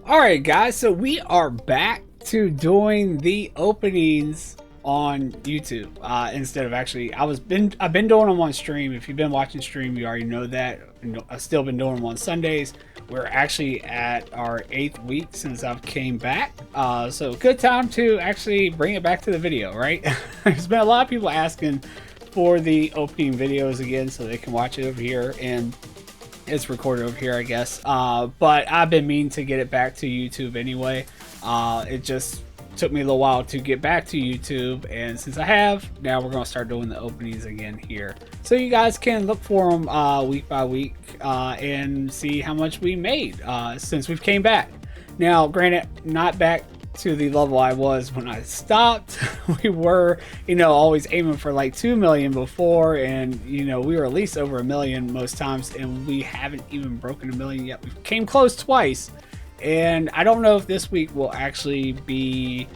Alright guys, so we are back to doing the openings on YouTube instead of actually I've been doing them on stream. If you've been watching stream, you already know that. I've still been doing them on Sundays. We're actually at our 8th week since I've came back, so good time to actually bring it back to the video, right? There's been a lot of people asking for the opening videos again so they can watch it over here, and it's recorded over here, I guess. But I've been meaning to get it back to YouTube anyway. It just took me a little while to get back to YouTube, and since I have, now we're gonna start doing the openings again here, so you guys can look for them week by week and see how much we made since we've came back. Now, granted, not back to the level I was when I stopped. We were, always aiming for like 2 million before, and we were at least over 1 million most times, and we haven't even broken 1 million yet. We came close twice, and I don't know if this week will actually be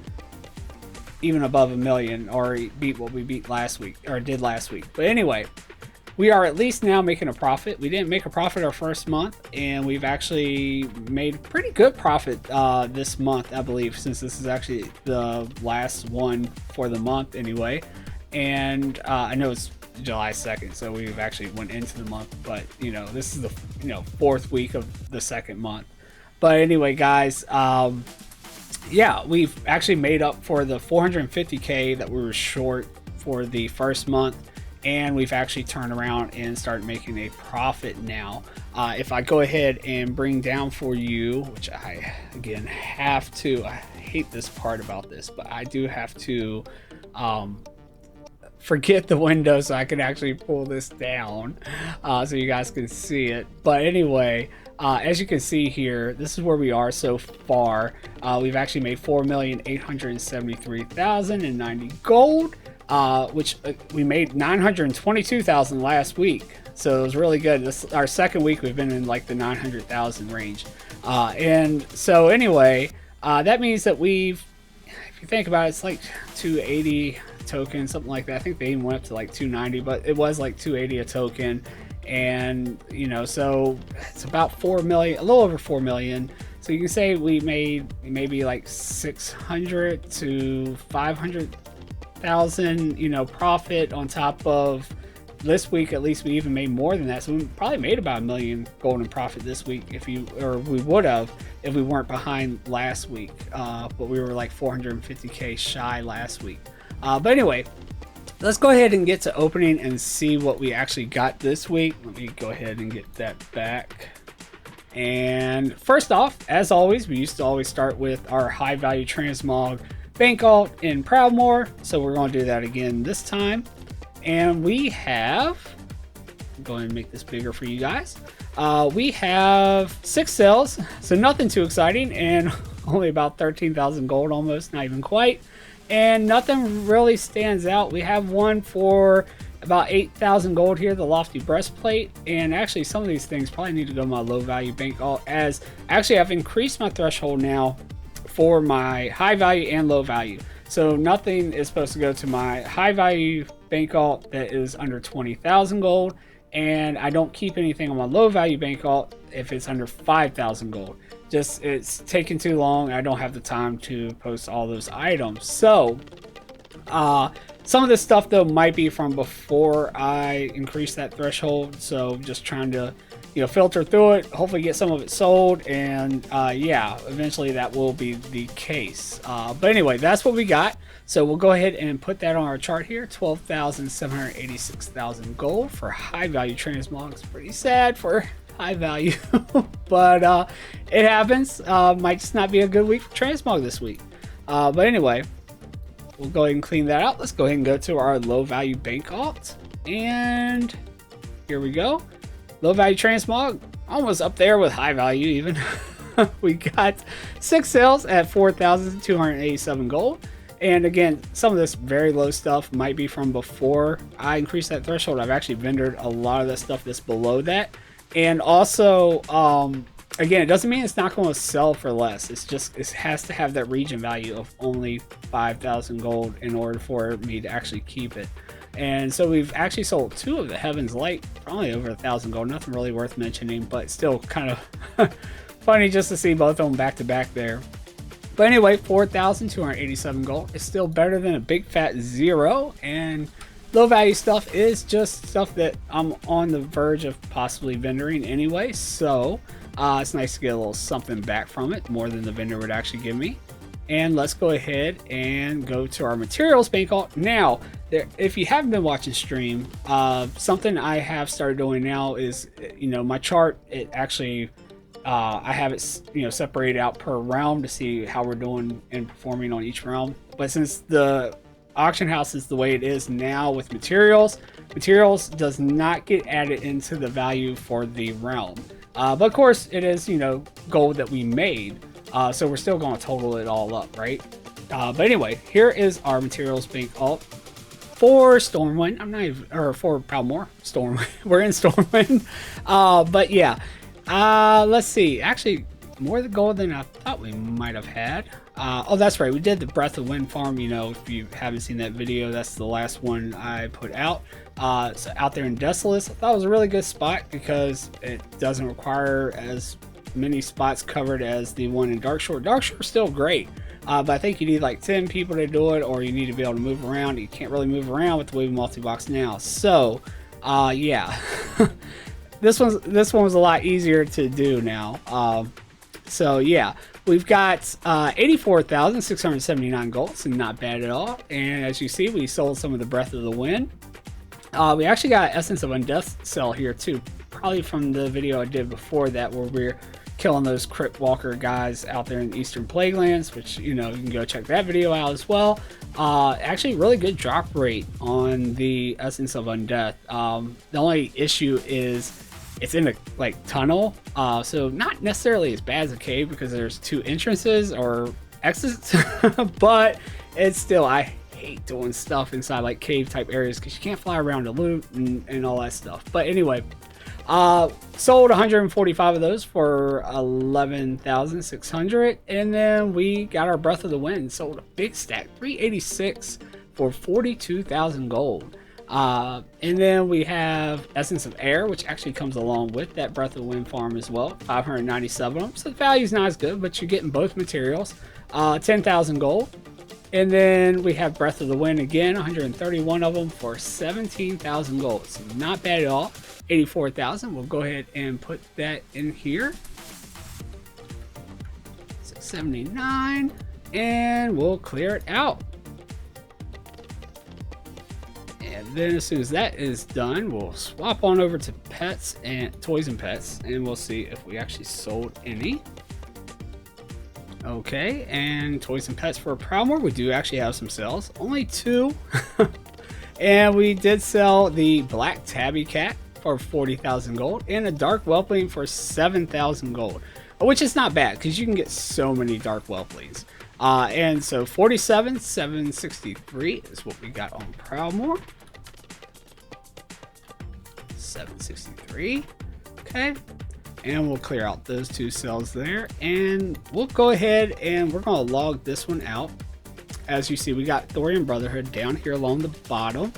even above 1 million or beat what we beat last week or did last week. But anyway, we are at least now making a profit. We didn't make a profit our first month, and we've actually made a pretty good profit this month, I believe, since this is actually the last one for the month anyway. And I know it's July 2nd, so we've actually went into the month, but this is the 4th week of the second month. But anyway, guys, yeah, we've actually made up for the 450k that we were short for the first month. And we've actually turned around and started making a profit now. If I go ahead and bring down for you, which I again have to, I hate this part about this, but I do have to forget the window so I can actually pull this down so you guys can see it. But anyway, as you can see here, this is where we are so far. We've actually made 4,873,090 gold. Which we made 922,000 last week, so it was really good. This our second week we've been in like the 900,000 range, and so anyway, that means that we've, if you think about it, it's like 280 tokens, something like that. I think they even went up to like 290, but it was like 280 a token, and so it's about 4 million, a little over 4 million. So you can say we made maybe like 600 to 500,000 profit on top of this week. At least we even made more than that, so we probably made about 1 million gold in profit this week we would have if we weren't behind last week, but we were like 450k shy last week. But anyway, let's go ahead and get to opening and see what we actually got this week. Let me go ahead and get that back. And first off, as always, we used to always start with our high value transmog bank alt in Proudmoore, so we're going to do that again this time. And we have, go ahead and make this bigger for you guys. We have 6 sales, so nothing too exciting, and only about 13,000 gold, almost, not even quite, and nothing really stands out. We have one for about 8,000 gold here, the lofty breastplate, and actually some of these things probably need to go to my low value bank alt, as actually I've increased my threshold now for my high value and low value. So nothing is supposed to go to my high value bank alt that is under 20,000 gold, and I don't keep anything on my low value bank alt if it's under 5,000 gold. Just, it's taking too long. I don't have the time to post all those items. So some of this stuff though might be from before I increased that threshold, so just trying to filter through it, hopefully get some of it sold, and yeah, eventually that will be the case. But anyway, that's what we got, so we'll go ahead and put that on our chart here. 12,786,000 gold for high value transmogs. Pretty sad for high value but it happens. Might just not be a good week for transmog this week, but anyway, we'll go ahead and clean that out. Let's go ahead and go to our low value bank alt, and here we go. Low value transmog, almost up there with high value even. We got 6 sales at 4,287 gold. And again, some of this very low stuff might be from before I increased that threshold. I've actually vendored a lot of the stuff that's below that. And also, again, it doesn't mean it's not going to sell for less. It's just, it has to have that region value of only 5,000 gold in order for me to actually keep it. And so we've actually sold 2 of the Heaven's Light for only over 1,000 gold. Nothing really worth mentioning, but still kind of funny just to see both of them back to back there. But anyway, 4,287 gold is still better than a big fat 0, and low value stuff is just stuff that I'm on the verge of possibly vendoring anyway, so it's nice to get a little something back from it, more than the vendor would actually give me. And let's go ahead and go to our materials bank alt. Now, if you haven't been watching stream, something I have started doing now is, my chart, it actually, I have it, separated out per realm to see how we're doing and performing on each realm. But since the auction house is the way it is now with materials does not get added into the value for the realm. But of course, it is, gold that we made. So we're still going to total it all up, right? But anyway, here is our materials bank alt for Stormwind. I'm not even, or for Proudmoore. Stormwind. We're in Stormwind. But yeah, let's see. Actually, more the gold than I thought we might have had. Oh, that's right. We did the Breath of Wind farm. If you haven't seen that video, that's the last one I put out. So out there in Desolus, I thought it was a really good spot because it doesn't require as many spots covered as the one in Darkshore. Darkshore is still great, but I think you need like 10 people to do it, or you need to be able to move around. You can't really move around with the way we multi-box now. So, yeah, this one was a lot easier to do now. So yeah, we've got 84,679 gold, so not bad at all. And as you see, we sold some of the Breath of the Wind. We actually got Essence of Undeath sell here too, probably from the video I did before that where we're killing those Crypt Walker guys out there in the Eastern Plaguelands, which, you can go check that video out as well. Actually, really good drop rate on the Essence of Undeath. The only issue is it's in a tunnel, so not necessarily as bad as a cave because there's 2 entrances or exits, but it's still, I hate doing stuff inside like cave type areas because you can't fly around to loot and all that stuff. But anyway, sold 145 of those for 11,600, and then we got our Breath of the Wind, sold a big stack, 386 for 42,000 gold. And then we have Essence of Air, which actually comes along with that Breath of the Wind farm as well, 597 of them. So the value's not as good, but you're getting both materials. 10,000 gold. And then we have Breath of the Wind again, 131 of them for 17,000 gold. So not bad at all. 84,000. We'll go ahead and put that in here. 679, and we'll clear it out. And then as soon as that is done, we'll swap on over to pets and toys and pets, and we'll see if we actually sold any. Okay, and toys and pets for Proudmoore, we do actually have some sales, only 2. And we did sell the Black Tabby Cat for 40,000 gold and a Dark Whelpling for 7,000 gold, which is not bad because you can get so many Dark Whelplings. And so 47,763 is what we got on Proudmoore. 763. Okay. And we'll clear out those 2 cells there. And we'll go ahead and we're going to log this one out. As you see, we got Thorium Brotherhood down here along the bottom.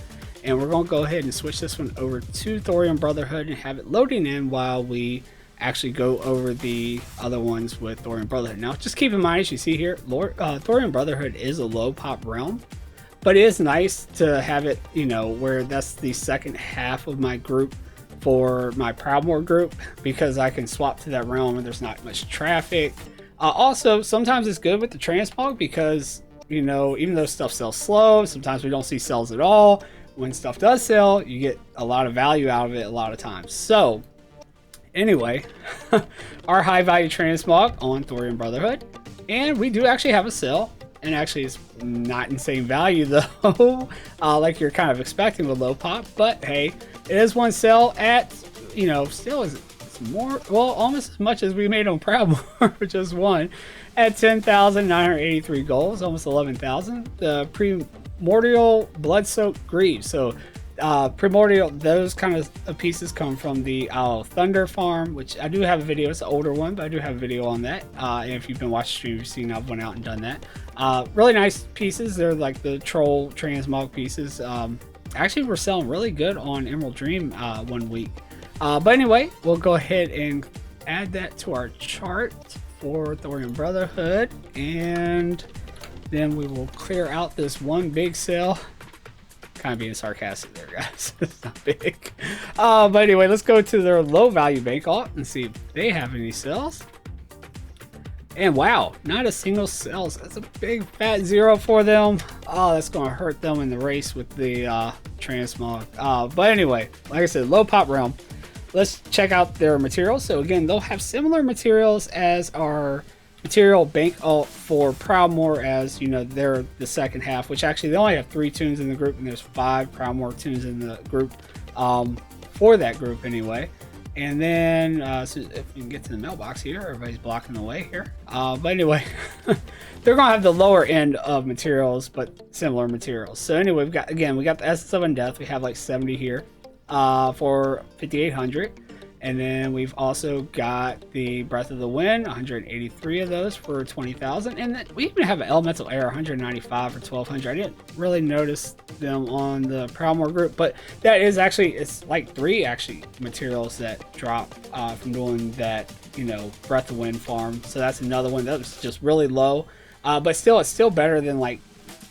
And we're going to go ahead and switch this one over to Thorium Brotherhood and have it loading in while we actually go over the other ones with Thorium Brotherhood. Now, just keep in mind, as you see here, Thorium Brotherhood is a low pop realm, but it is nice to have it, where that's the second half of my group for my Proudmoore group, because I can swap to that realm and there's not much traffic. Also, sometimes it's good with the transmog because, even though stuff sells slow, sometimes we don't see sales at all. When stuff does sell, you get a lot of value out of it a lot of times. So anyway, our high value transmog on Thorium Brotherhood, and we do actually have a sale, and actually it's not insane value though, like you're kind of expecting with low pop, but hey, it is one sale at, still is more, well, almost as much as we made on Proudmoore for just one, at 10,983 gold, almost 11,000. The Primordial Blood-Soaked Greaves. So Primordial, those kind of pieces come from the Isle of Thunder farm, which I do have a video. It's an older one, but I do have a video on that. And if you've been watching stream, you've seen I've went out and done that. Really nice pieces. They're like the troll transmog pieces. Actually, we're selling really good on Emerald Dream 1 week. But anyway, we'll go ahead and add that to our chart for Thorium Brotherhood, and then we will clear out this one big cell. Kind of being sarcastic there, guys. It's not big. But anyway, let's go to their low value bank alt and see if they have any cells. And wow, not a single cell. That's a big fat 0 for them. Oh, that's going to hurt them in the race with the transmog. But anyway, like I said, low pop realm. Let's check out their materials. So again, they'll have similar materials as our material bank alt for Proudmoore, as you know, they're the second half, which actually they only have 3 tunes in the group, and there's 5 Proudmoore tunes in the group for that group anyway. And then so if we can get to the mailbox here, everybody's blocking the way here. But anyway, they're gonna have the lower end of materials, but similar materials. So anyway, we got the Essence of Undeath. We have like 70 here for 5,800. And then we've also got the Breath of the Wind, 183 of those for 20,000. And then we even have an Elemental Air, 195 for 1,200. I didn't really notice them on the Proudmoore group, but that is actually, it's like 3 actually materials that drop from doing that, you know, Breath of the Wind farm. So that's another one that was just really low. But still, it's still better than like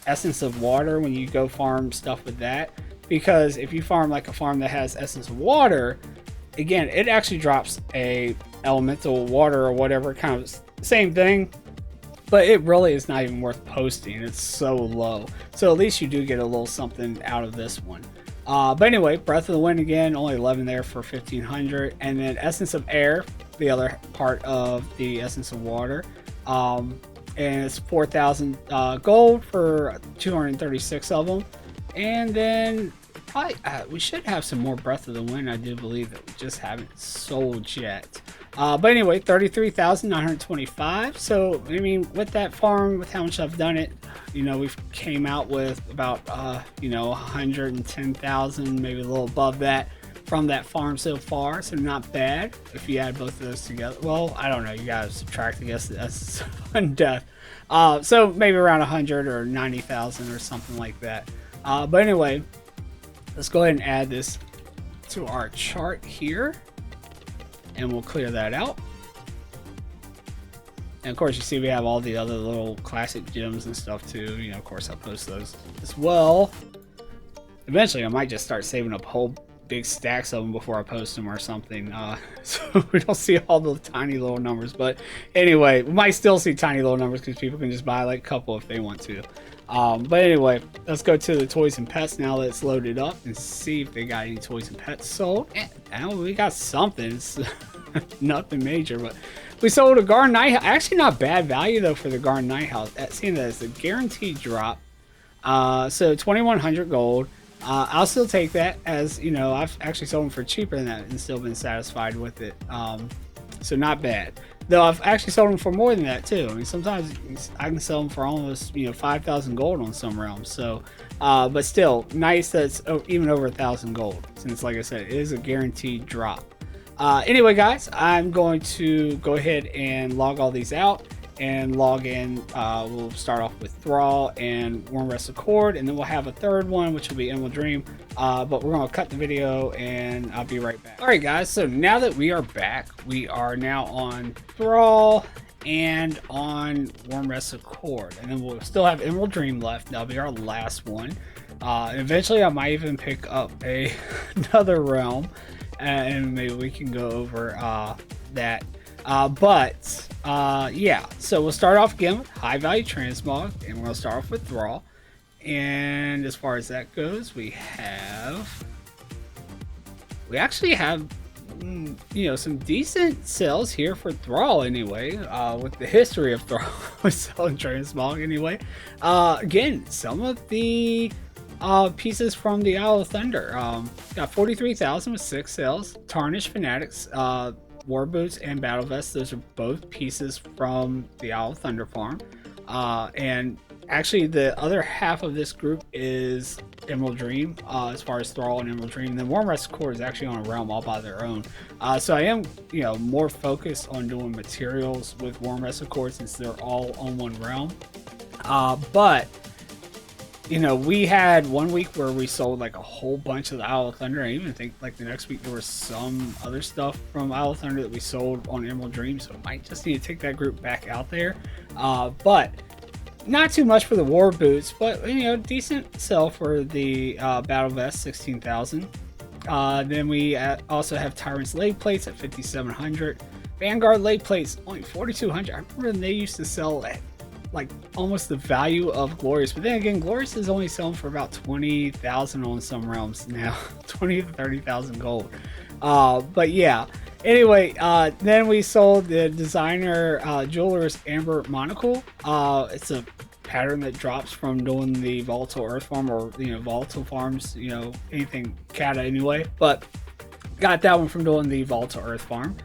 Essence of Water when you go farm stuff with that. Because if you farm like a farm that has Essence of Water, again, it actually drops a elemental water or whatever, kind of same thing, but it really is not even worth posting. It's so low. So at least you do get a little something out of this one. But anyway, Breath of the Wind again, only 11 there for 1,500. And then Essence of Air, the other part of the Essence of Water. And it's 4,000 gold for 236 of them. And then probably we should have some more Breath of the Wind. I do believe that we just haven't sold yet. But anyway, 33,925. So I mean, with that farm, with how much I've done it, you know, we've came out with about you know, 110,000, maybe a little above that from that farm so far. So not bad if you add both of those together. Well, I don't know, you gotta subtract, I guess, that's Undeath. So maybe around 100 or 90,000 or something like that. But anyway, let's go ahead and add this to our chart here, and we'll clear that out. And of course, you see we have all the other little classic gems and stuff too. You know, of course, I'll post those as well. Eventually, I might just start saving up whole big stacks of them before I post them or something, so we don't see all the tiny little numbers. But anyway, we might still see tiny little numbers because people can just buy like a couple if they want to. But anyway, let's go to the toys and pets now that it's loaded up and see if they got any toys and pets sold. And we got something. It's nothing major, but we sold a Garden Night House. Actually, not bad value though for the Garden Night House. Seeing that as a guaranteed drop. So 2,100 gold. I'll still take that, as you know, I've actually sold them for cheaper than that and still been satisfied with it. So not bad. Though I've actually sold them for more than that too. I mean, sometimes I can sell them for almost, you know, 5,000 gold on some realms. So, but still, nice that it's even over 1,000 gold, since, like I said, it is a guaranteed drop. Anyway, guys, I'm going to go ahead and log all these out and log in. We'll start off with Thrall and Warmrest Accord, and then we'll have a third one, which will be Emerald Dream. But we're gonna cut the video and I'll be right back. All right, guys, so now that we are back, we are now on Thrall and on Warmrest Accord, and then we'll still have Emerald Dream left. That'll be our last one. And eventually I might even pick up another realm, and maybe we can go over that. Yeah, so we'll start off again with high value transmog, and we're gonna start off with Thrall. And as far as that goes, we actually have, you know, some decent sales here for Thrall anyway, with the history of Thrall with selling transmog anyway. Again, some of the pieces from the Isle of Thunder, got 43,000 with 6 sales. Tarnished Fanatics, War Boots and Battle Vests, those are both pieces from the Isle of Thunder farm. And actually the other half of this group is Emerald Dream, as far as Thrall and Emerald Dream. The Warmrest Accord is actually on a realm all by their own. So I am, you know, more focused on doing materials with Warmrest Accord since they're all on one realm. But you know, we had 1 week where we sold like a whole bunch of the Isle of Thunder. I even think like the next week there was some other stuff from Isle of Thunder that we sold on Emerald Dream, so I might just need to take that group back out there. But not too much for the war boots, but you know, decent sell for the battle vest, 16,000. Then we also have Tyrant's leg plates at 5,700. Vanguard leg plates only 4,200. I remember they used to sell at like almost the value of Glorious, but then again, Glorious is only selling for about 20,000 on some realms now, 20 to 30,000 gold. But yeah. Anyway, then we sold the designer jeweler's amber monocle. It's a pattern that drops from doing the volatile earth farm, or you know, volatile farms, you know, anything kata anyway, but got that one from doing the volatile earth farm.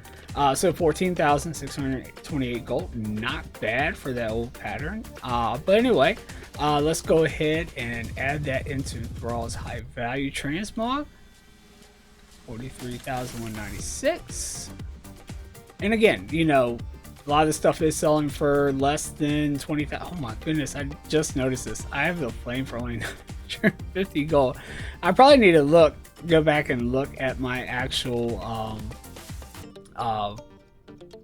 So 14,628 gold, not bad for that old pattern. But anyway, let's go ahead and add that into Thrall's high value transmog. 43,196. And again, you know, a lot of the stuff is selling for less than 20,000. Oh my goodness, I just noticed this. I have the flame for only 50 gold. I probably need to go back and look at my actual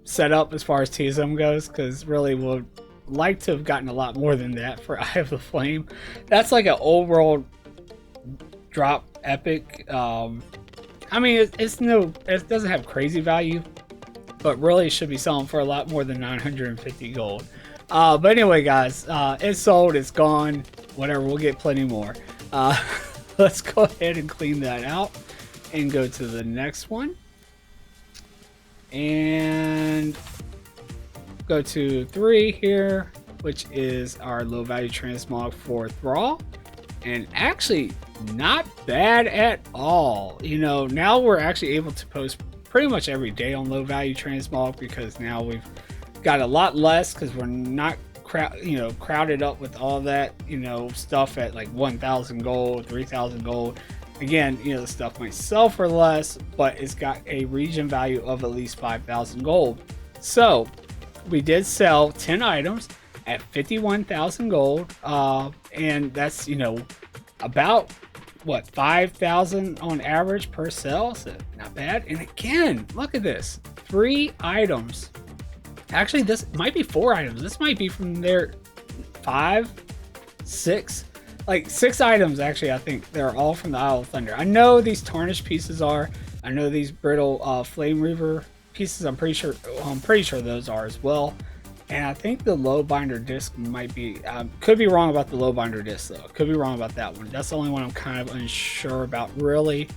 setup as far as TSM goes, because really would like to have gotten a lot more than that for Eye of the Flame. That's like an old world drop epic. I mean, it doesn't have crazy value, but really should be selling for a lot more than 950 gold. But anyway, guys, it's sold, it's gone, whatever, we'll get plenty more. Let's go ahead and clean that out and go to the next one. And go to 3 here, which is our low value transmog for Thrall. And actually, not bad at all. You know, now we're actually able to post pretty much every day on low value transmog, because now we've got a lot less, because we're not crowded up with all that, you know, stuff at like 1,000 gold, 3,000 gold. Again, you know, the stuff might sell for less, but it's got a region value of at least 5,000 gold. So we did sell 10 items at 51,000 gold, and that's, you know, about what, 5,000 on average per sale, so not bad. And again, look at this, 3 items. Actually, this might be 4 items. This might be from their 5, 6, like 6 items. Actually, I think they're all from the Isle of Thunder. I know these tarnished pieces are. I know these brittle Flame Reaver pieces. I'm pretty sure those are as well. And I think the low binder disc might be, could be wrong about the low binder disc though. Could be wrong about that one. That's the only one I'm kind of unsure about, really.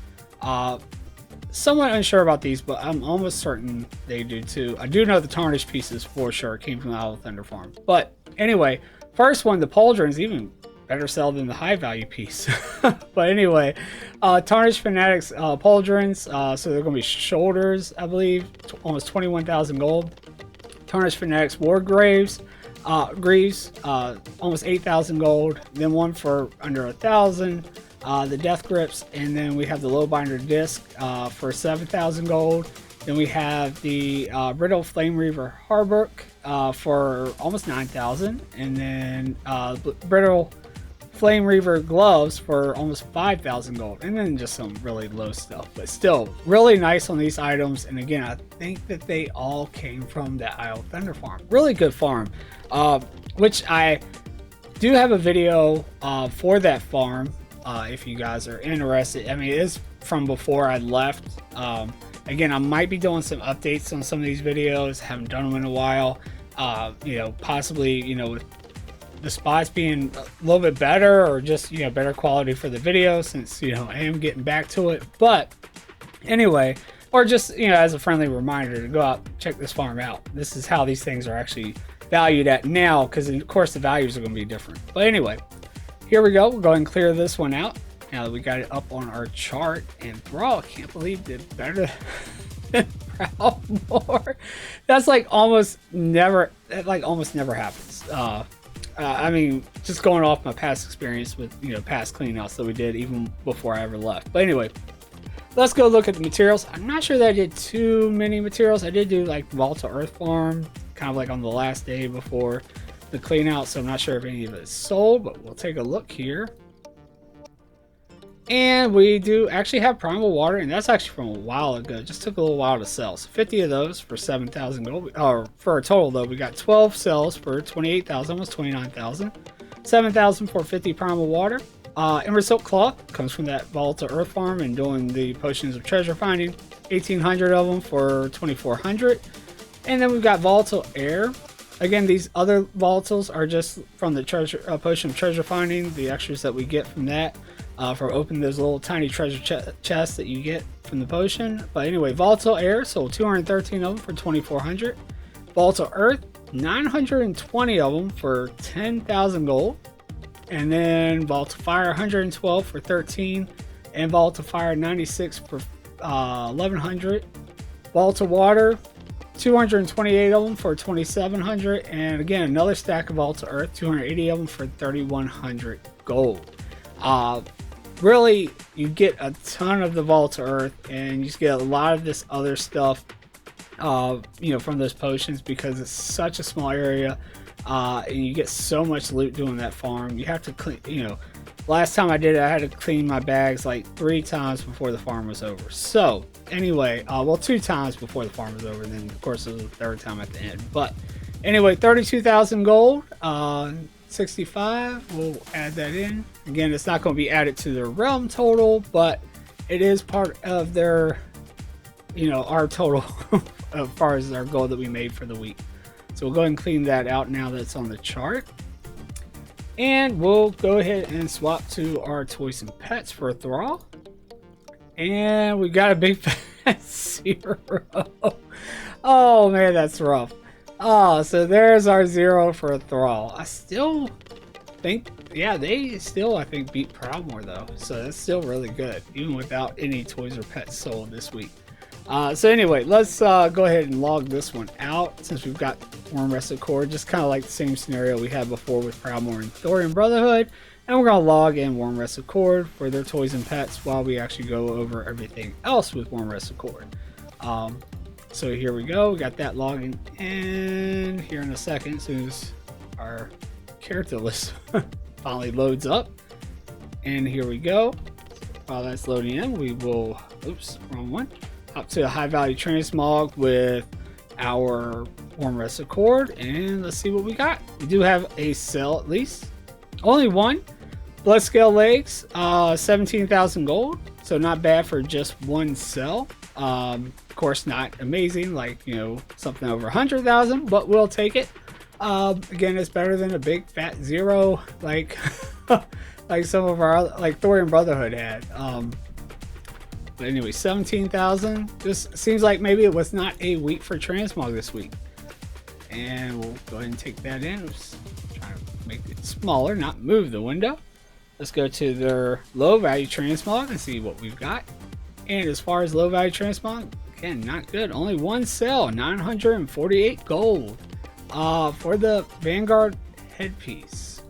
Somewhat unsure about these, but I'm almost certain they do too. I do know the tarnished pieces for sure came from the Isle of Thunder farm. But anyway, first one, the pauldrons, even better sell than the high value piece. But anyway, Tarnished Fanatics pauldrons, so they're going to be shoulders, I believe, almost 21,000 gold. Tarnished Fanatics War Greaves, almost 8,000 gold. Then one for under 1,000, the Death Grips, and then we have the Low Binder Disc for 7,000 gold. Then we have the Brittle Flame Reaver Harburg for almost 9,000, and then Brittle Flame Reaver gloves for almost 5,000 gold, and then just some really low stuff, but still really nice on these items. And again, I think that they all came from the Isle of Thunder farm. Really good farm, which I do have a video for that farm if you guys are interested. I mean, it is from before I left. Again, I might be doing some updates on some of these videos. Haven't done them in a while. You know, possibly, you know, with the spots being a little bit better, or just, you know, better quality for the video, since, you know, I am getting back to it. But anyway, or just, you know, as a friendly reminder to go out, check this farm out. This is how these things are actually valued at now, because of course the values are going to be different. But anyway, here we go. We'll go and clear this one out now that we got it up on our chart. And Thrall, I can't believe did better than Proudmoore. That's like almost never happens. I mean, just going off my past experience with, you know, past cleanouts that we did even before I ever left. But anyway, let's go look at the materials. I'm not sure that I did too many materials. I did do like Volta Earth Farm, kind of like on the last day before the clean out, so I'm not sure if any of it is sold, but we'll take a look here. And we do actually have primal water, and that's actually from a while ago. Just took a little while to sell. So 50 of those for 7,000 gold. Or for a total though, we got 12 cells for 28,000, almost 29,000. 7,000 for 50 primal water. Emerald silk cloth comes from that volatile earth farm and doing the potions of treasure finding. 1,800 of them for 2,400. And then we've got volatile air. Again, these other volatiles are just from the treasure potion of treasure finding. The extras that we get from that. For opening those little tiny treasure chests that you get from the potion. But anyway, volatile air, so 213 of them for 2,400. Volatile earth, 920 of them for 10,000 gold. And then volatile fire, 112 for 13. And volatile fire, 96 for 1,100. Volatile water, 228 of them for 2,700. And again, another stack of volatile earth, 280 of them for 3,100 gold. Really, you get a ton of the volatile earth, and you just get a lot of this other stuff, you know, from those potions, because it's such a small area, and you get so much loot doing that farm. You have to clean, you know, last time I did it, I had to clean my bags like 3 times before the farm was over. So anyway, well, 2 times before the farm was over, and then of course it was the 3rd time at the end. But anyway, 32,000 gold. 65, we'll add that in. Again, it's not going to be added to their realm total, but it is part of their, you know, our total as far as our goal that we made for the week. So we'll go ahead and clean that out now that it's on the chart. And we'll go ahead and swap to our toys and pets for a thrall. And we got a big fat 0. Oh man, that's rough. Oh, so there's our 0 for a thrall. I still think, yeah, they still, I think, beat Proudmoore though. So that's still really good, even without any toys or pets sold this week. So anyway, let's go ahead and log this one out since we've got Worm Wrestle Cord. Just kind of like the same scenario we had before with Proudmoore and Thorian Brotherhood. And we're going to log in Worm Wrestle Cord for their toys and pets while we actually go over everything else with Worm Wrestle Cord. So here we go, we got that logging in here in a second, as soon as our character list finally loads up. And here we go. While that's loading in, we will, oops, wrong one, hop to a high value transmog with our Worm Wrestle Cord, and let's see what we got. We do have a cell at least, only one. Blood scale legs, 17,000 gold, so not bad for just one cell. Of course, not amazing, like, you know, something over 100,000, but we'll take it. Again, it's better than a big fat 0, like like some of our, like Thorian Brotherhood had. But anyway, 17,000. Just seems like maybe it was not a week for transmog this week. And we'll go ahead and take that in. Oops, trying to make it smaller, not move the window. Let's go to their low value transmog and see what we've got. And as far as low value transmog, again, not good. Only one cell, 948 gold for the Vanguard headpiece.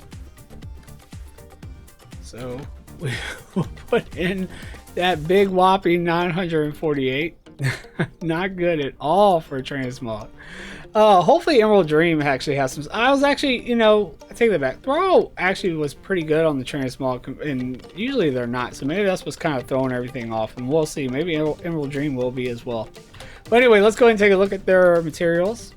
So we'll put in that big whopping 948. Not good at all for transmog. Hopefully Emerald Dream actually has some. I was actually, you know, I take that back. Throw actually was pretty good on the transmog, and usually they're not. So maybe that's what's kind of throwing everything off, and we'll see. Maybe Emerald Dream will be as well. But anyway, let's go ahead and take a look at their materials.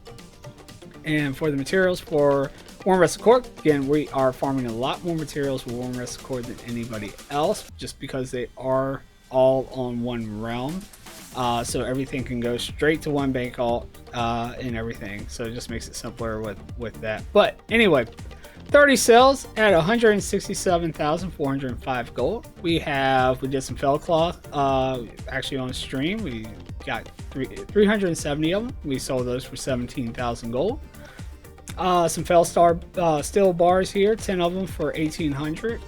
And for the materials for Worm Wrestle Cord, again, we are farming a lot more materials with Worm Wrestle Cord than anybody else, just because they are all on one realm. So everything can go straight to one bank alt and everything. So it just makes it simpler with that. But anyway, 30 cells at 167,405 gold. We did some fell cloth actually on stream. We got 370 of them. We sold those for 17,000 gold. Some fell star steel bars here, 10 of them for 1,800.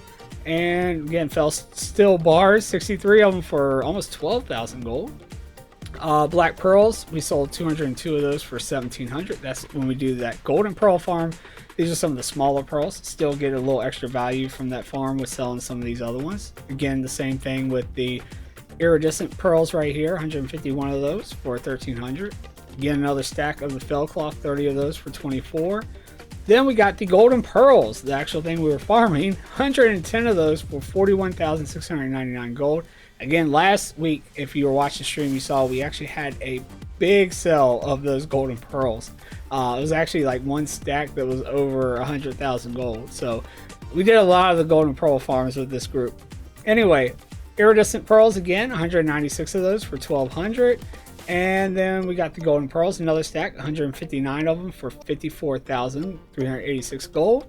And again, fell steel bars, 63 of them for almost 12,000 gold. Black pearls, we sold 202 of those for 1,700. That's when we do that golden pearl farm. These are some of the smaller pearls. Still get a little extra value from that farm with selling some of these other ones. Again, the same thing with the iridescent pearls right here, 151 of those for 1,300. Again, another stack of the fell cloth, 30 of those for 24. Then we got the golden pearls, the actual thing we were farming. 110 of those for 41,699 gold. Again, last week, if you were watching the stream, you saw we actually had a big sell of those golden pearls. It was actually like one stack that was over 100,000 gold. So we did a lot of the golden pearl farms with this group. Anyway, iridescent pearls again, 196 of those for 1,200. And then we got the golden pearls, another stack, 159 of them for 54,386 gold.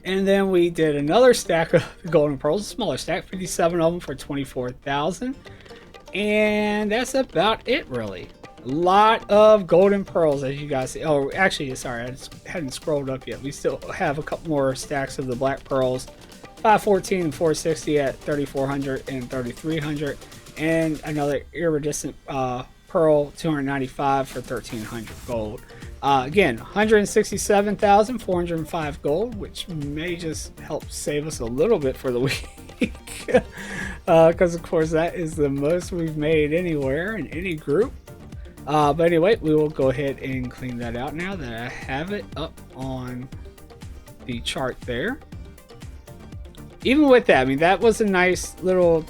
And then we did another stack of the golden pearls, a smaller stack, 57 of them for 24,000. And that's about it, really. A lot of golden pearls, as you guys see. Oh, actually, sorry, I just hadn't scrolled up yet. We still have a couple more stacks of the black pearls, 514 and 460 at 3,400 and 3,300. And another iridescent pearl, 295 for 1,300 gold. Again, 167,405 gold, which may just help save us a little bit for the week. Because of course that is the most we've made anywhere in any group. But anyway, we will go ahead and clean that out now that I have it up on the chart there. Even with that, I mean, that was a nice little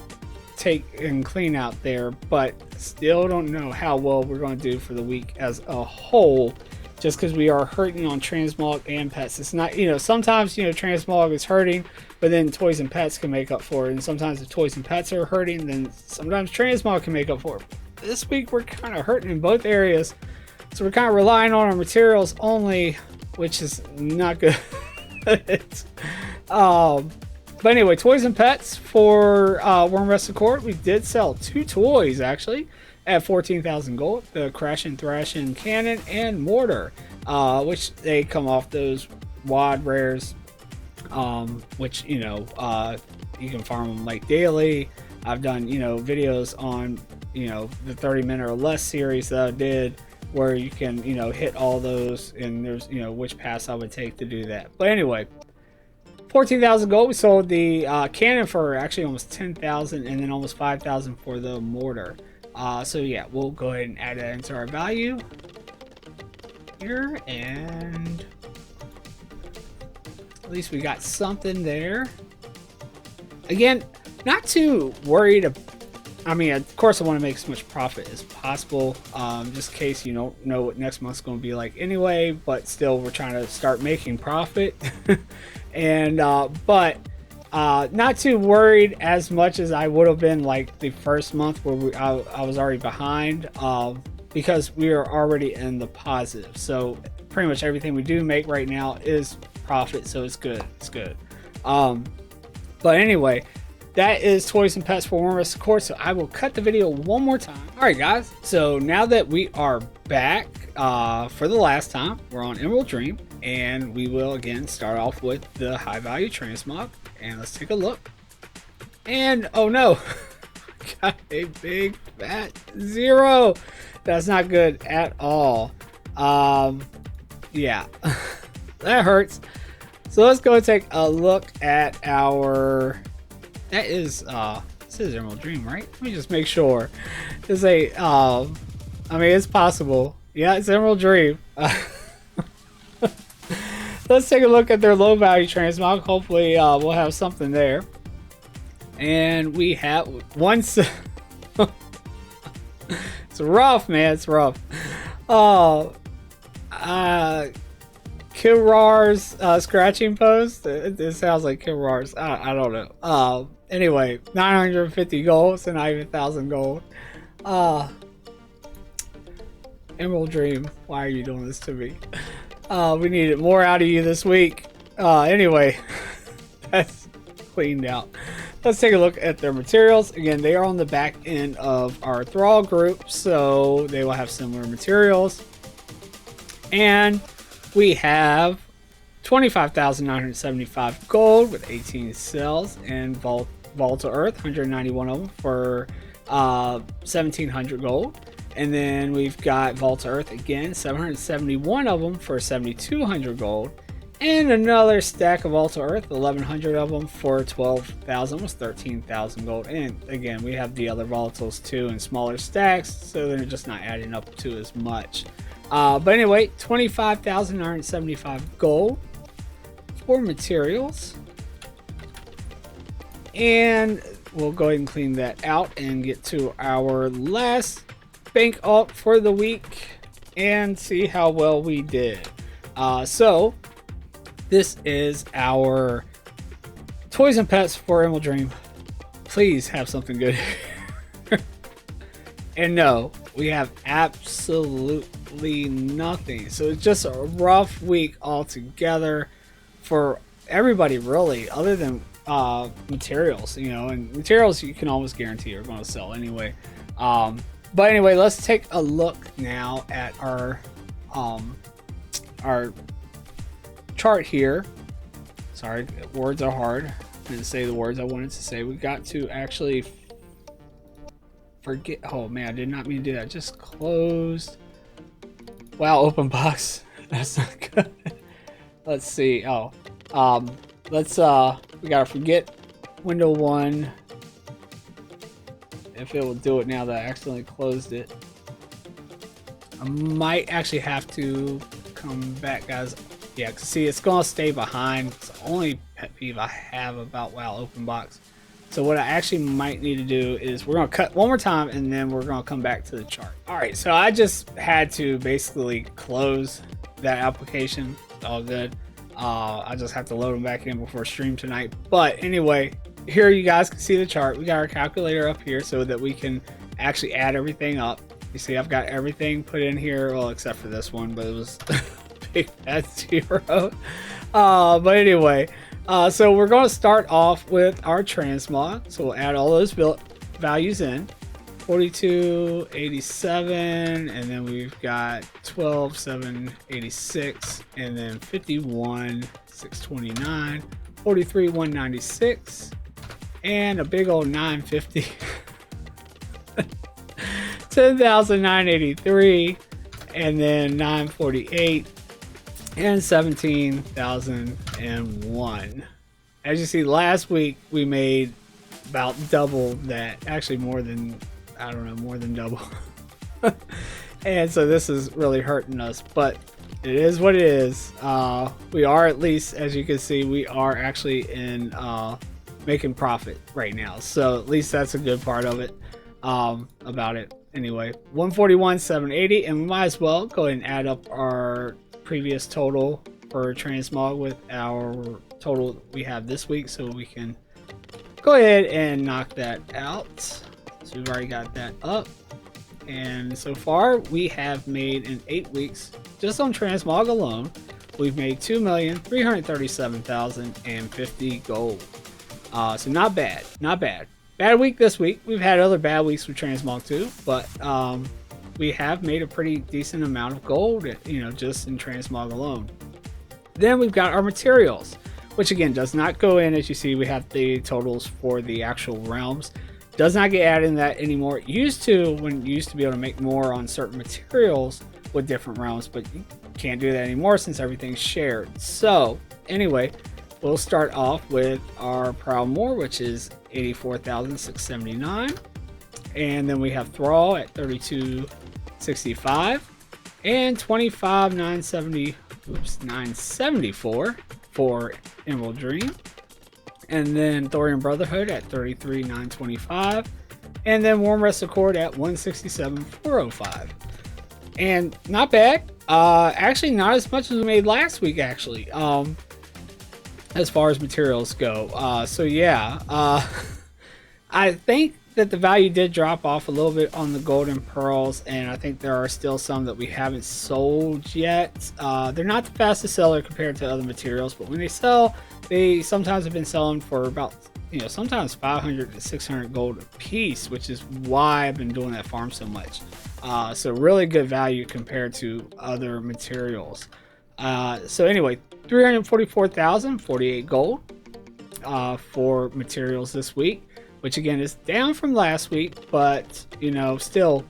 take and clean out there, but still don't know how well we're going to do for the week as a whole, just because we are hurting on transmog and pets. It's not, sometimes, transmog is hurting, but then toys and pets can make up for it. And sometimes if toys and pets are hurting, then sometimes transmog can make up for it. This week we're kind of hurting in both areas, so we're kind of relying on our materials only, which is not good. But anyway, toys and pets for Worm Wrestle Court. We did sell 2 toys actually at 14,000 gold. The Crash and Thrashing Cannon and Mortar, which they come off those WOD rares, which you can farm them like daily. I've done videos on the 30-minute or less series that I did, where you can hit all those, and there's which pass I would take to do that. But anyway, 14,000 gold. We sold the cannon for actually almost 10,000, and then almost 5,000 for the mortar. So yeah, we'll go ahead and add that into our value here, and at least we got something there. Again, not too worried. I mean, of course I want to make as much profit as possible, just in case you don't know what next month's going to be like anyway, but still we're trying to start making profit. And but not too worried as much as I would have been like the first month where I was already behind, because we are already in the positive. So pretty much everything we do make right now is profit, so it's good. It's good. But anyway, that is toys and pets for Worm Wrestle Court. So I will cut the video one more time. All right, guys. So now that we are back for the last time, we're on Emerald Dream. And we will again start off with the high value transmog, and let's take a look. And oh no, got a big fat 0. That's not good at all. Yeah, that hurts. So let's go take a look at our, this is Emerald Dream, right? Let me just make sure. It's a I mean, it's possible. Yeah, it's Emerald Dream. Let's take a look at their low value transmog. Hopefully we'll have something there. And we have one. It's rough, man. It's rough. Kilrar's scratching post. It sounds like Kilrar's. I don't know. Anyway, 950 gold, so not even 1,000 gold. Emerald Dream, why are you doing this to me? We needed more out of you this week. Anyway, that's cleaned out. Let's take a look at their materials. Again, they are on the back end of our Thrall group, so they will have similar materials. And we have 25,975 gold with 18 cells, and Vault to Earth, 191 of them for 1,700 gold. And then we've got Vault to Earth again, 771 of them for 7,200 gold. And another stack of Vault to Earth, 1,100 of them for 12,000, almost 13,000 gold. And again, we have the other volatiles too in smaller stacks, so they're just not adding up to as much. But anyway, 25,975 gold for materials. And we'll go ahead and clean that out and get to our last bank alt for the week and see how well we did. So this is our toys and pets for Emerald Dream. Please have something good. And no, we have absolutely nothing. So it's just a rough week altogether for everybody, really, other than materials, you know, and materials you can almost guarantee are going to sell anyway. But anyway, let's take a look now at our chart here. Sorry, words are hard. I didn't say the words I wanted to say. We got to actually forget. Oh man, I did not mean to do that. Just closed. Wow, open box. That's not good. Let's see. Oh, we gotta forget window 1. If it will do it now that I accidentally closed it. I might actually have to come back, guys. Yeah, see, it's gonna stay behind. It's the only pet peeve I have about WoW open box. So what I actually might need to do is we're gonna cut one more time and then we're gonna come back to the chart. All right, so I just had to basically close that application. It's all good. I just have to load them back in before stream tonight. But anyway, here you guys can see the chart. We got our calculator up here so that we can actually add everything up. You see, I've got everything put in here, well, except for this one, but it was big at 0. But anyway, so we're going to start off with our transmog. So we'll add all those values in. 4287, and then we've got 12786, and then 51629, 43196, and a big old 950. 10,983, and then 948, and 17,001. As you see, last week we made about double that. Actually, more than, I don't know, more than double. And so this is really hurting us, but it is what it is. We are, at least as you can see, we are actually in making profit right now. So at least that's a good part of it, about it. Anyway, 141,780, and we might as well go ahead and add up our previous total for transmog with our total we have this week, so we can go ahead and knock that out. So we've already got that up, and so far we have made in 8 weeks, just on transmog alone, we've made 2,337,050 gold. So not bad, not bad. Bad week this week. We've had other bad weeks with transmog too, but we have made a pretty decent amount of gold, you know, just in transmog alone. Then we've got our materials, which again does not go in. As you see, we have the totals for the actual realms. Does not get added in that anymore. It used to, when you used to be able to make more on certain materials with different realms, but you can't do that anymore since everything's shared. So anyway, we'll start off with our Proud More, which is 84,679, and then we have Thrall at 3265, and 974 for Emerald Dream, and then Thorium Brotherhood at 33,925, and then Warm Rest Accord at 167,405. And not bad. Actually, not as much as we made last week, actually. As far as materials go. So yeah, I think that the value did drop off a little bit on the golden pearls, and I think there are still some that we haven't sold yet. They're not the fastest seller compared to other materials, but when they sell, they sometimes have been selling for about, you know, sometimes 500 to 600 gold a piece, which is why I've been doing that farm so much. So really good value compared to other materials. So anyway, 344,048 gold for materials this week, which again is down from last week, but you know, still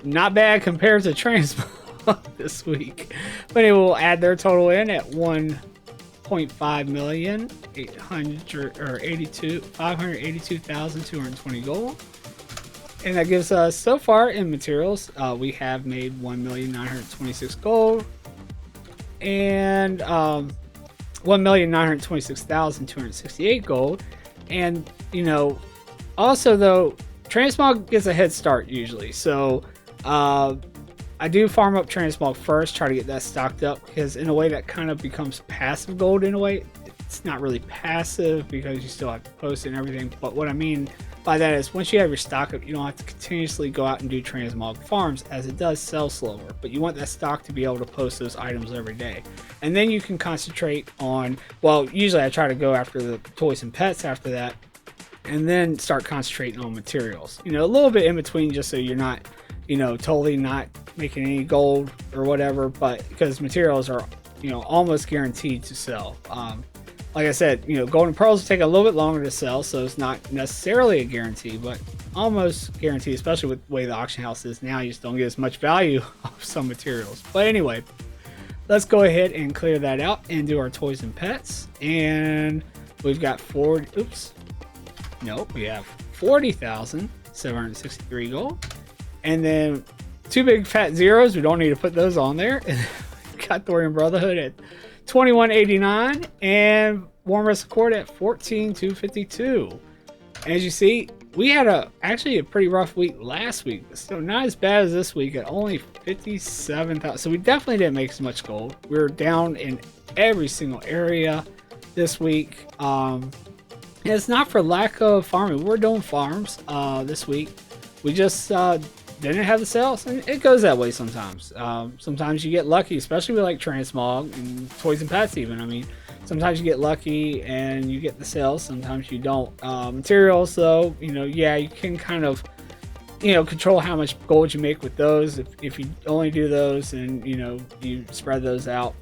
not bad compared to transmog this week. But anyway, we'll add their total in at 1.5 million 582,220 gold. And that gives us, so far in materials, we have made 1,926 gold and 1,926,268 gold. And, you know, also though, transmog gets a head start usually. So I do farm up transmog first, try to get that stocked up, because in a way that kind of becomes passive gold in a way. It's not really passive because you still have to post it and everything. But what I mean by that is once you have your stock up, you don't have to continuously go out and do transmog farms, as it does sell slower. But you want that stock to be able to post those items every day. And then you can concentrate on, well, usually I try to go after the toys and pets after that, and then start concentrating on materials. You know, a little bit in between, just so you're not, you know, totally not making any gold or whatever, but because materials are, you know, almost guaranteed to sell. Like I said, you know, gold and pearls take a little bit longer to sell, so it's not necessarily a guarantee, but almost guaranteed, especially with the way the auction house is now. You just don't get as much value of some materials. But anyway, let's go ahead and clear that out and do our toys and pets. And we've got we have 40,763 gold. And then two big fat zeros. We don't need to put those on there. And got Thorium Brotherhood at 2189 and Warm Wrestle Cord at 14,252. As you see, we had actually a pretty rough week last week, so not as bad as this week at only 57,000. So we definitely didn't make as much gold. We were down in every single area this week. And it's not for lack of farming. We're doing farms this week. We just didn't have the sales, and it goes that way sometimes. Sometimes you get lucky, especially with like transmog and toys and pets even. I mean, sometimes you get lucky and you get the sales, sometimes you don't. Materials though, you know, yeah, you can kind of, you know, control how much gold you make with those. If you only do those and, you know, you spread those out,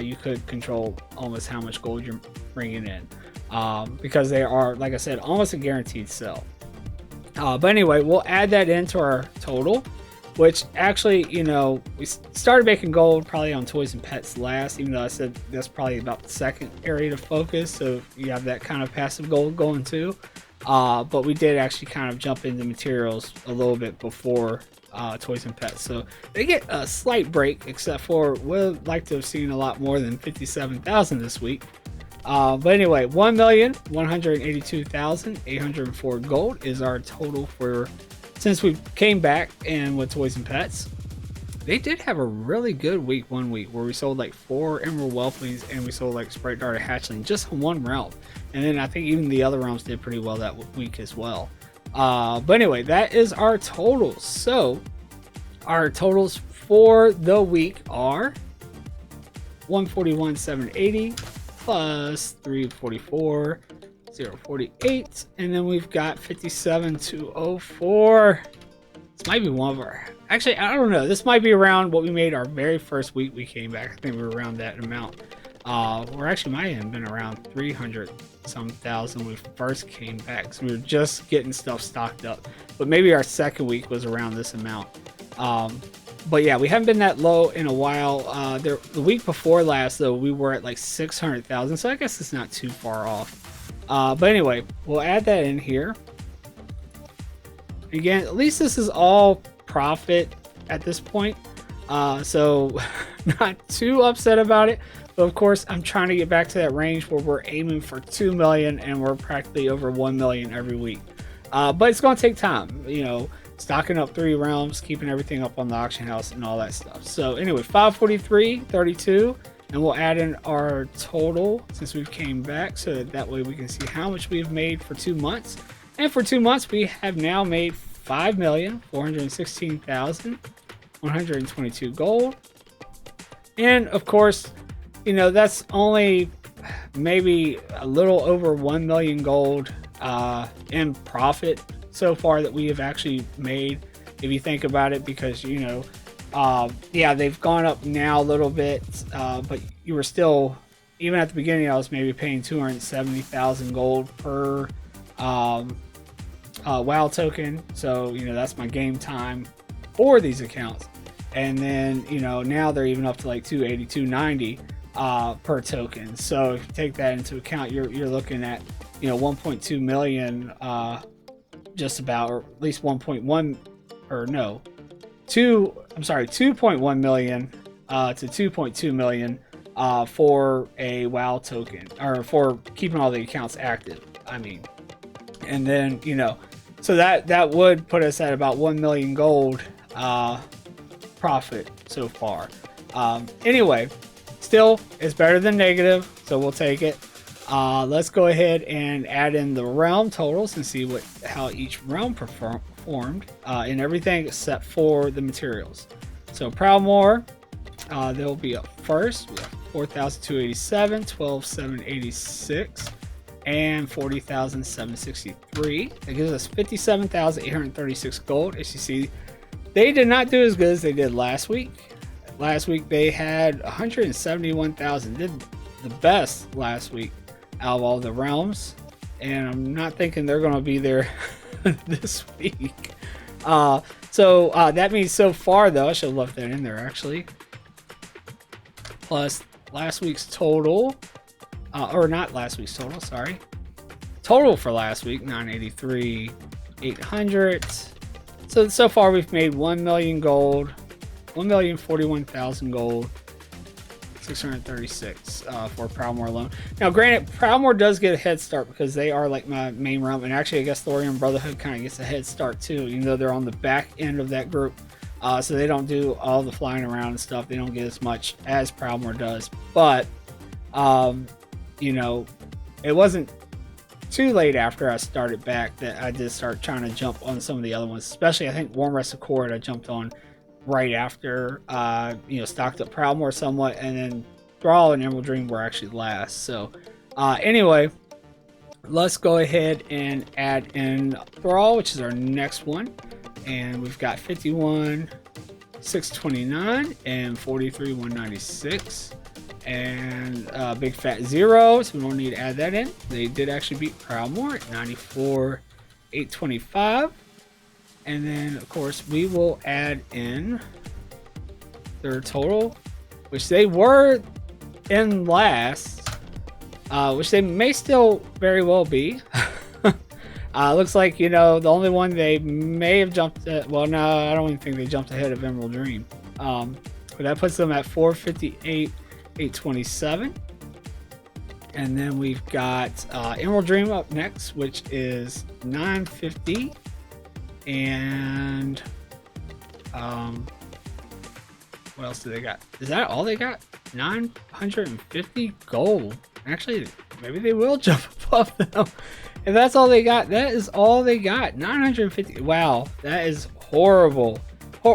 you could control almost how much gold you're bringing in, because they are, like I said, almost a guaranteed sell. But anyway, we'll add that into our total, which actually, you know, we started making gold probably on toys and pets last, even though I said that's probably about the second area to focus. So you have that kind of passive gold going too. But we did actually kind of jump into materials a little bit before toys and pets. So they get a slight break, except for we'd like to have seen a lot more than 57,000 this week. But anyway, 1,182,804 gold is our total for since we came back and with toys and pets. They did have a really good week one week where we sold like 4 Emerald Whelplings and we sold like Sprite Darted Hatchling just in one realm. And then I think even the other realms did pretty well that week as well. But anyway, that is our totals. So our totals for the week are 141,780 plus 344, 048, and then we've got 57,204. This might be one of our, actually, I don't know. This might be around what we made our very first week we came back. I think we were around that amount. Or actually might have been around 300 some thousand when we first came back. So we were just getting stuff stocked up. But maybe our second week was around this amount. But yeah, we haven't been that low in a while. The week before last, though, we were at like 600,000. So I guess it's not too far off. But anyway, we'll add that in here. Again, at least this is all profit at this point. So not too upset about it. But of course, I'm trying to get back to that range where we're aiming for 2 million and we're practically over 1 million every week. But it's going to take time, you know, stocking up 3 realms, keeping everything up on the auction house and all that stuff. So anyway, 543.32, and we'll add in our total since we've came back, so that way we can see how much we've made for 2 months. And for 2 months, we have now made 5,416,122 gold. And of course, you know, that's only maybe a little over 1 million gold in profit so far that we have actually made, if you think about it, because, you know, yeah, they've gone up now a little bit, but you were still, even at the beginning, I was maybe paying 270,000 gold per WoW token. So, you know, that's my game time for these accounts. And then, you know, now they're even up to like 280, 290 per token. So if you take that into account, you're looking at, you know, 1.2 million just about, or at least 1.1, or no, 2.1 million to 2.2 million for a WoW token, or for keeping all the accounts active. I mean, and then, you know, so that would put us at about 1 million gold profit so far. Anyway, still, it's better than negative, so we'll take it. Let's go ahead and add in the realm totals and see how each realm performed in everything except for the materials. So Proudmoore, they'll be up first. We have 4,287, 12,786, and 40,763. That gives us 57,836 gold. As you see, they did not do as good as they did last week. Last week they had 171,000. Did the best last week out of all the realms, and I'm not thinking they're going to be there this week. So that means so far, though, I should have left that in there actually. Plus last week's total, or not last week's total, sorry. Total for last week, 983,800. So far we've made 1 million gold, 1,041,000 gold, 636 for Proudmoore alone. Now, granted, Proudmoore does get a head start because they are like my main realm, and actually I guess Thorium Brotherhood kind of gets a head start too, even though they're on the back end of that group. So they don't do all the flying around and stuff. They don't get as much as Proudmoore does. But, you know, it wasn't too late after I started back that I did start trying to jump on some of the other ones. Especially, I think Warm Rest Accord I jumped on right after, you know, stocked up Proudmoore somewhat. And then Thrall and Emerald Dream were actually last. So, anyway, let's go ahead and add in Thrall, which is our next one. And we've got 51,629 and 43,196 and big fat 0, so we don't need to add that in. They did actually beat Proudmoore at 94,825, and then of course we will add in their total, which they were in last, which they may still very well be. Looks like, you know, the only one they may have jumped at, well, no, I don't even think they jumped ahead of Emerald Dream. But that puts them at 458,827. And then we've got Emerald Dream up next, which is 950. And what else do they got? Is that all they got? 950 gold. Actually, maybe they will jump above them. If that's all they got, that is all they got. 950. Wow, that is horrible.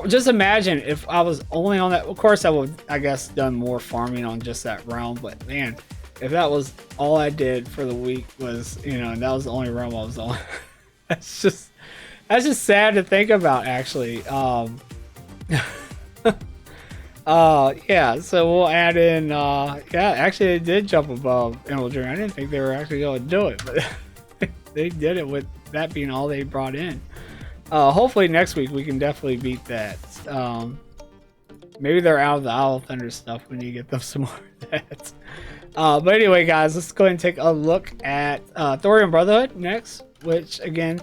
Just imagine if I was only on that. Of course, I would, I guess, done more farming on just that realm. But man, if that was all I did for the week was, you know, and that was the only realm I was on. that's just sad to think about, actually. Yeah. So we'll add in. Yeah, actually, they did jump above Emerald Dream. I didn't think they were actually going to do it, but. They did it with that being all they brought in. Hopefully next week we can definitely beat that. Maybe they're out of the Owl Thunder stuff when you get them some more of that. But anyway, guys, let's go ahead and take a look at Thorium Brotherhood next, which again,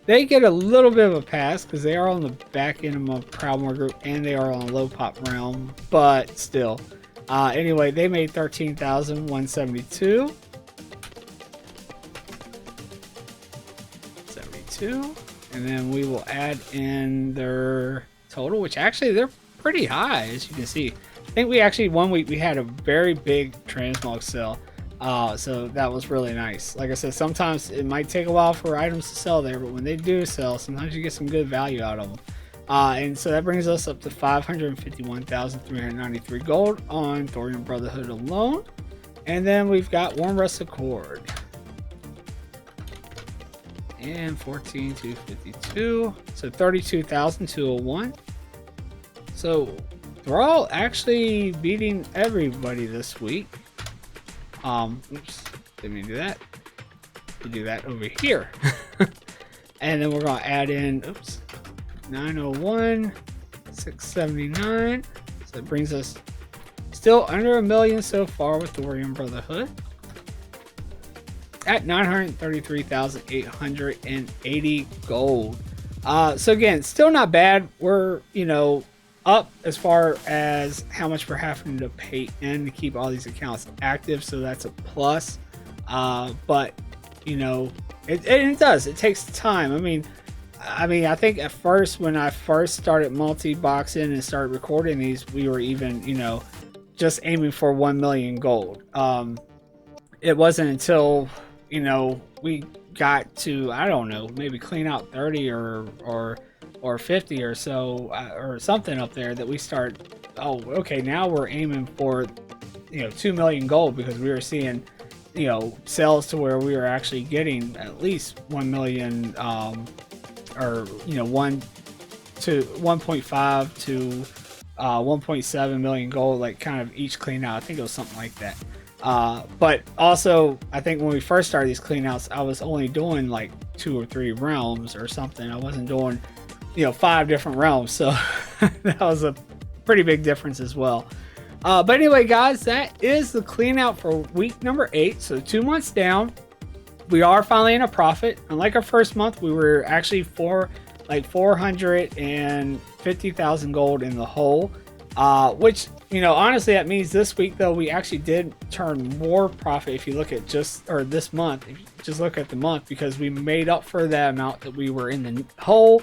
they get a little bit of a pass because they are on the back end of my Proudmoore group and they are on a low pop realm, but still. Anyway, they made 13,172. And then we will add in their total, which actually they're pretty high, as you can see. I think we actually, one week we had a very big transmog sale, so that was really nice. Like I said, sometimes it might take a while for items to sell there, but when they do sell, sometimes you get some good value out of them. And so that brings us up to 551,393 gold on Thorium Brotherhood alone. And then we've got Warm Rest Accord. And 14,252, so 32,201. So we're all actually beating everybody this week. Oops, didn't mean to do that. We'll do that over here. And then we're gonna add in, oops, 901, 679. So it brings us still under 1 million so far with the Thorium Brotherhood. at 933,880 gold. So again, still not bad. We're, you know, up as far as how much we're having to pay in to keep all these accounts active, so that's a plus. But you know, it does. It takes time. I mean, I think at first when I first started multi-boxing and started recording these, we were even, you know, just aiming for 1 million gold. It wasn't until, you know, we got to, I don't know, maybe clean out 30 or 50 or so or something up there that we start. Oh, okay, now we're aiming for, you know, 2 million gold, because we were seeing, you know, sales to where we were actually getting at least 1 million, or you know, 1 to 1.5 to 1.7 million gold, like kind of each clean out. I think it was something like that. But also, I think when we first started these cleanouts, I was only doing like 2 or 3 realms or something. I wasn't doing, you know, 5 different realms, so that was a pretty big difference as well. But anyway, guys, that is the clean out for week number 8. So 2 months down, we are finally in a profit. Unlike our first month, we were actually 450,000 gold in the hole. Which, you know, honestly, that means this week though we actually did turn more profit. If you look at this month, if you just look at the month, because we made up for that amount that we were in the hole,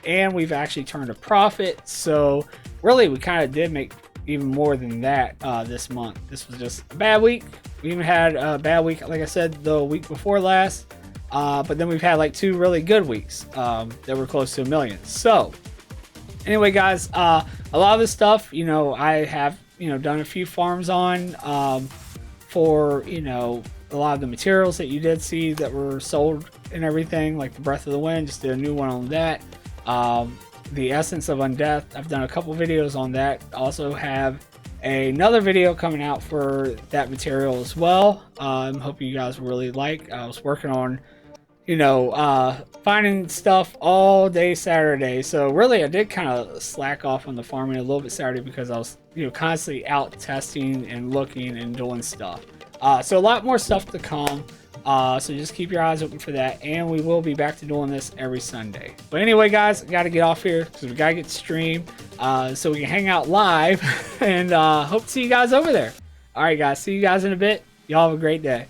and we've actually turned a profit. So really, we kind of did make even more than that this month. This was just a bad week. We even had a bad week, like I said, the week before last. But then we've had like 2 really good weeks that were close to 1 million. So anyway, guys, a lot of this stuff, you know, I have, you know, done a few farms on for, you know, a lot of the materials that you did see that were sold and everything, like the Breath of the Wind. Just did a new one on that. The Essence of Undeath, I've done a couple videos on that. Also have another video coming out for that material as well. I'm hoping you guys really like. I was working on, you know, finding stuff all day Saturday. So really, I did kind of slack off on the farming a little bit Saturday, because I was, you know, constantly out testing and looking and doing stuff. So a lot more stuff to come. So just keep your eyes open for that, and we will be back to doing this every Sunday. But anyway, guys, I got to get off here because we got to get to stream so we can hang out live, and hope to see you guys over there. All right, guys, see you guys in a bit. Y'all have a great day.